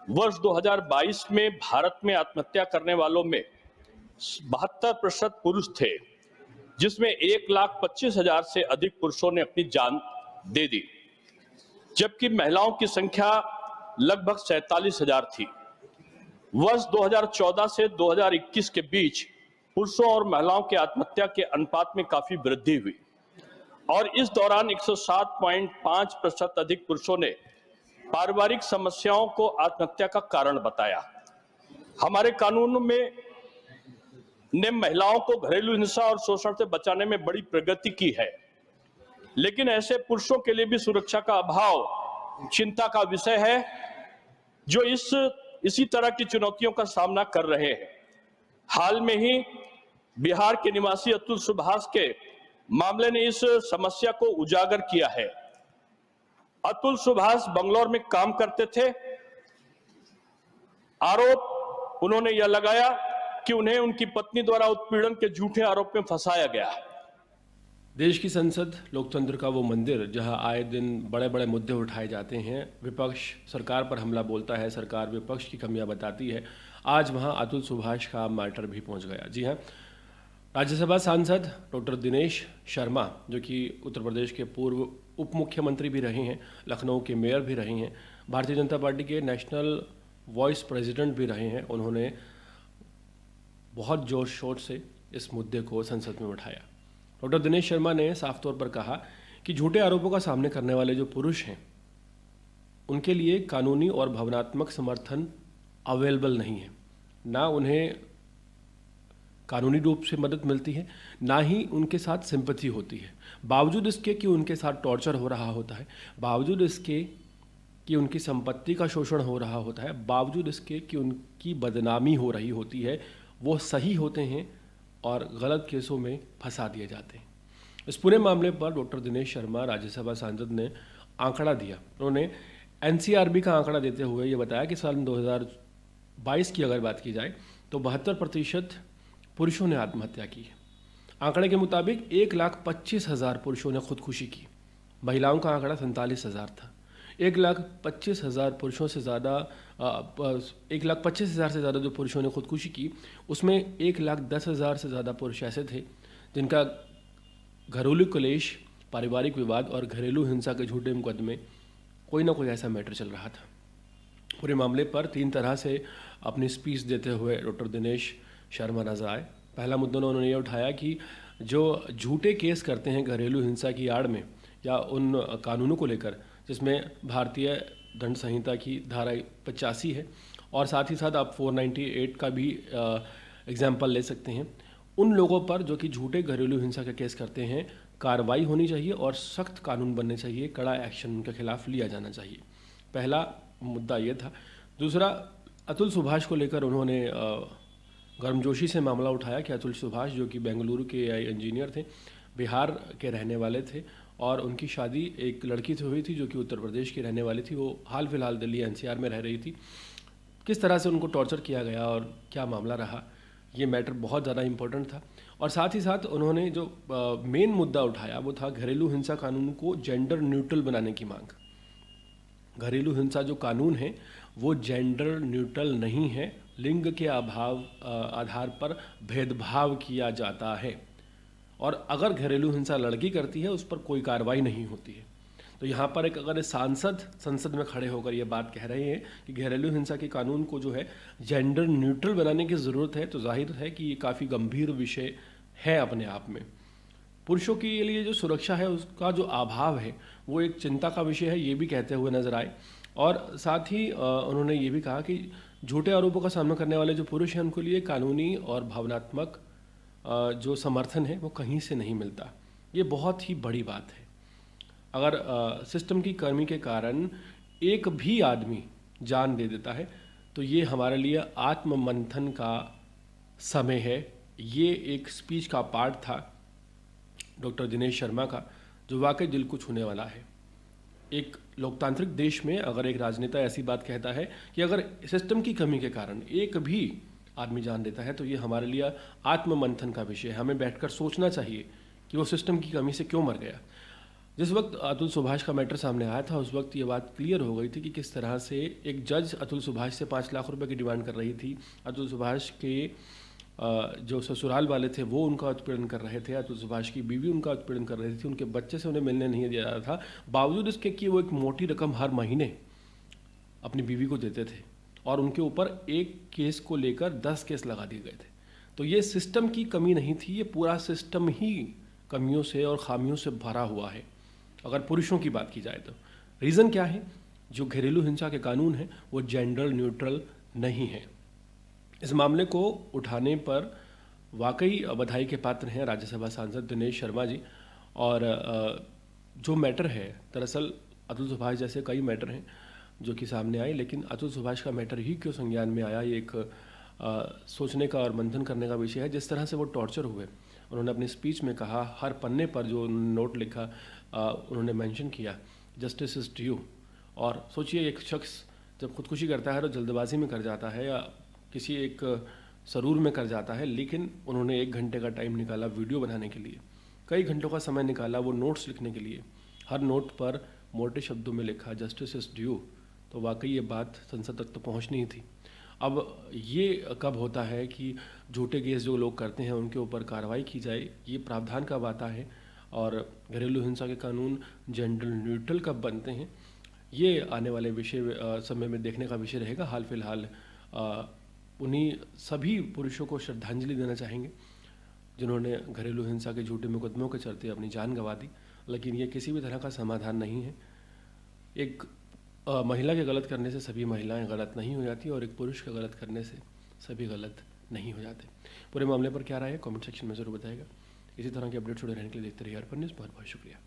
वर्ष 2022 में भारत में आत्महत्या करने वालों में 72% पुरुष थे, जिसमें 1,25,000 से अधिक पुरुषों ने अपनी जान दे दी, जबकि महिलाओं की संख्या लगभग 47,000 थी। वर्ष 2014 से 2021 के बीच पुरुषों और महिलाओं के आत्महत्या के अनुपात में काफी वृद्धि हुई और इस दौरान 107.5% अधिक पुरुषों ने पारिवारिक समस्याओं को आत्महत्या का कारण बताया। हमारे कानून में ने महिलाओं को घरेलू हिंसा और शोषण से बचाने में बड़ी प्रगति की है, लेकिन ऐसे पुरुषों के लिए भी सुरक्षा का अभाव चिंता का विषय है, जो इसी तरह की चुनौतियों का सामना कर रहे हैं। हाल में ही बिहार के निवासी अतुल सुभाष के मामले ने इस समस्या को उजागर किया है। अतुल सुभाष बंगलौर में काम करते थे। आरोप उन्होंने यह लगाया कि उन्हें उनकी पत्नी द्वारा उत्पीड़न के झूठे आरोप में फंसाया गया। देश की संसद लोकतंत्र का वो मंदिर जहां आए दिन बड़े बड़े मुद्दे उठाए जाते हैं, विपक्ष सरकार पर हमला बोलता है, सरकार विपक्ष की कमियां बताती है। आज वहां अतुल सुभाष का मैटर भी पहुंच गया। जी हां, राज्यसभा सांसद डॉक्टर दिनेश शर्मा, जो कि उत्तर प्रदेश के पूर्व उप मुख्यमंत्री भी रहे हैं, लखनऊ के मेयर भी रहे हैं, भारतीय जनता पार्टी के नेशनल वाइस प्रेसिडेंट भी रहे हैं, उन्होंने बहुत जोश शोर से इस मुद्दे को संसद में उठाया। डॉक्टर दिनेश शर्मा ने साफ तौर पर कहा कि झूठे आरोपों का सामने करने वाले जो पुरुष हैं, उनके लिए कानूनी और भावनात्मक समर्थन अवेलेबल नहीं है। ना उन्हें कानूनी रूप से मदद मिलती है, ना ही उनके साथ सिंपैथी होती है। बावजूद इसके कि उनके साथ टॉर्चर हो रहा होता है, बावजूद इसके कि उनकी संपत्ति का शोषण हो रहा होता है, बावजूद इसके कि उनकी बदनामी हो रही होती है, वो सही होते हैं और गलत केसों में फंसा दिए जाते हैं। इस पूरे मामले पर डॉक्टर दिनेश शर्मा, राज्यसभा सांसद, ने आंकड़ा दिया। उन्होंने एनसीआरबी का आंकड़ा देते हुए ये बताया कि साल 2022 की अगर बात की जाए तो 72% पुरुषों ने आत्महत्या की है। आंकड़े के मुताबिक 1,25,000 पुरुषों ने खुदकुशी की। महिलाओं का आंकड़ा 47,000 था। 1,25,000 पुरुषों से ज़्यादा 1,25,000 से ज़्यादा जो पुरुषों ने खुदकुशी की, उसमें 1,10,000 से ज़्यादा पुरुष ऐसे थे जिनका घरेलू क्लेश, पारिवारिक विवाद और घरेलू हिंसा के झूठे मुकदमे, कोई ना कोई ऐसा मैटर चल रहा था। पूरे मामले पर 3 तरह से अपनी स्पीच देते हुए डॉक्टर दिनेश शर्मा नजर आए। पहला मुद्दा उन्होंने ये उठाया कि जो झूठे केस करते हैं घरेलू हिंसा की आड़ में या उन कानूनों को लेकर, जिसमें भारतीय दंड संहिता की धारा 85 है और साथ ही साथ आप 498 का भी एग्जाम्पल ले सकते हैं, उन लोगों पर जो कि झूठे घरेलू हिंसा के केस करते हैं, कार्रवाई होनी चाहिए और सख्त कानून बनने चाहिए, कड़ा एक्शन उनके खिलाफ लिया जाना चाहिए। पहला मुद्दा ये था। दूसरा, अतुल सुभाष को लेकर उन्होंने गर्मजोशी से मामला उठाया कि अतुल सुभाष, जो कि बेंगलुरु के इंजीनियर थे, बिहार के रहने वाले थे और उनकी शादी एक लड़की से हुई थी जो कि उत्तर प्रदेश की रहने वाली थी। वो हाल फिलहाल दिल्ली एनसीआर में रह रही थी। किस तरह से उनको टॉर्चर किया गया और क्या मामला रहा, ये मैटर बहुत ज़्यादा इम्पोर्टेंट था। और साथ ही साथ उन्होंने जो मेन मुद्दा उठाया वो था घरेलू हिंसा कानून को जेंडर न्यूट्रल बनाने की मांग। घरेलू हिंसा जो कानून है वो जेंडर न्यूट्रल नहीं है, लिंग के आधार पर भेदभाव किया जाता है और अगर घरेलू हिंसा लड़की करती है उस पर कोई कार्रवाई नहीं होती है। तो यहाँ पर एक अगर सांसद संसद में खड़े होकर ये बात कह रहे हैं कि घरेलू हिंसा के कानून को जो है जेंडर न्यूट्रल बनाने की ज़रूरत है, तो जाहिर है कि ये काफ़ी गंभीर विषय है अपने आप में। पुरुषों के लिए जो सुरक्षा है उसका जो अभाव है वो एक चिंता का विषय है, ये भी कहते हुए नजर आए। और साथ ही उन्होंने ये भी कहा कि झूठे आरोपों का सामना करने वाले जो पुरुष हैं उनके लिए कानूनी और भावनात्मक जो समर्थन है वो कहीं से नहीं मिलता। ये बहुत ही बड़ी बात है। अगर सिस्टम की कमी के कारण एक भी आदमी जान दे देता है तो ये हमारे लिए आत्ममंथन का समय है। ये एक स्पीच का पार्ट था डॉक्टर दिनेश शर्मा का, जो वाकई दिल को छूने वाला है। एक लोकतांत्रिक देश में अगर एक राजनेता ऐसी बात कहता है कि अगर सिस्टम की कमी के कारण एक भी आदमी जान देता है तो ये हमारे लिए आत्ममंथन का विषय है। हमें बैठकर सोचना चाहिए कि वो सिस्टम की कमी से क्यों मर गया। जिस वक्त अतुल सुभाष का मैटर सामने आया था उस वक्त ये बात क्लियर हो गई थी कि किस तरह से एक जज अतुल सुभाष से 5 लाख रुपए की डिमांड कर रही थी। अतुल सुभाष के जो ससुराल वाले थे वो उनका उत्पीड़न कर रहे थे, अतुल सुभाष की बीवी उनका उत्पीड़न कर रही थी, उनके बच्चे से उन्हें मिलने नहीं दिया जा रहा था, बावजूद इसके कि वो एक मोटी रकम हर महीने अपनी बीवी को देते थे और उनके ऊपर एक केस को लेकर 10 केस लगा दिए गए थे। तो ये सिस्टम की कमी नहीं थी, ये पूरा सिस्टम ही कमियों से और खामियों से भरा हुआ है। अगर पुरुषों की बात की जाए तो रीज़न क्या है? जो घरेलू हिंसा के कानून हैं वो जेंडर न्यूट्रल नहीं है। इस मामले को उठाने पर वाकई बधाई के पात्र हैं राज्यसभा सांसद दिनेश शर्मा जी। और जो मैटर है, दरअसल अतुल सुभाष जैसे कई मैटर हैं जो कि सामने आए, लेकिन अतुल सुभाष का मैटर ही क्यों संज्ञान में आया, ये एक सोचने का और मंथन करने का विषय है। जिस तरह से वो टॉर्चर हुए, उन्होंने अपनी स्पीच में कहा, हर पन्ने पर जो नोट लिखा उन्होंने मेंशन किया जस्टिस इज़ ड्यू। और सोचिए एक शख्स जब खुदकुशी करता है तो जल्दबाजी में कर जाता है या किसी एक सरूर में कर जाता है, लेकिन उन्होंने 1 घंटे का टाइम निकाला वीडियो बनाने के लिए, कई घंटों का समय निकाला वो नोट्स लिखने के लिए, हर नोट पर मोटे शब्दों में लिखा जस्टिस इज़ ड्यू। तो वाकई ये बात संसद तक तो पहुंचनी ही थी। अब ये कब होता है कि झूठे केस जो लोग करते हैं उनके ऊपर कार्रवाई की जाए, ये प्रावधान कब आता है और घरेलू हिंसा के कानून जेंडर न्यूट्रल कब बनते हैं, ये आने वाले समय में देखने का विषय रहेगा। हाल फिलहाल उन्हीं सभी पुरुषों को श्रद्धांजलि देना चाहेंगे जिन्होंने घरेलू हिंसा के झूठे मुकदमों के चलते अपनी जान गंवा दी, लेकिन ये किसी भी तरह का समाधान नहीं है। एक महिला के गलत करने से सभी महिलाएं गलत नहीं हो जाती और एक पुरुष के गलत करने से सभी गलत नहीं हो जाते। पूरे मामले पर क्या राय है कमेंट सेक्शन में ज़रूर बताएगा। इसी तरह के अपडेट जुड़े रहने के लिए देखते रहिए अर्पण न्यूज़। बहुत बहुत शुक्रिया।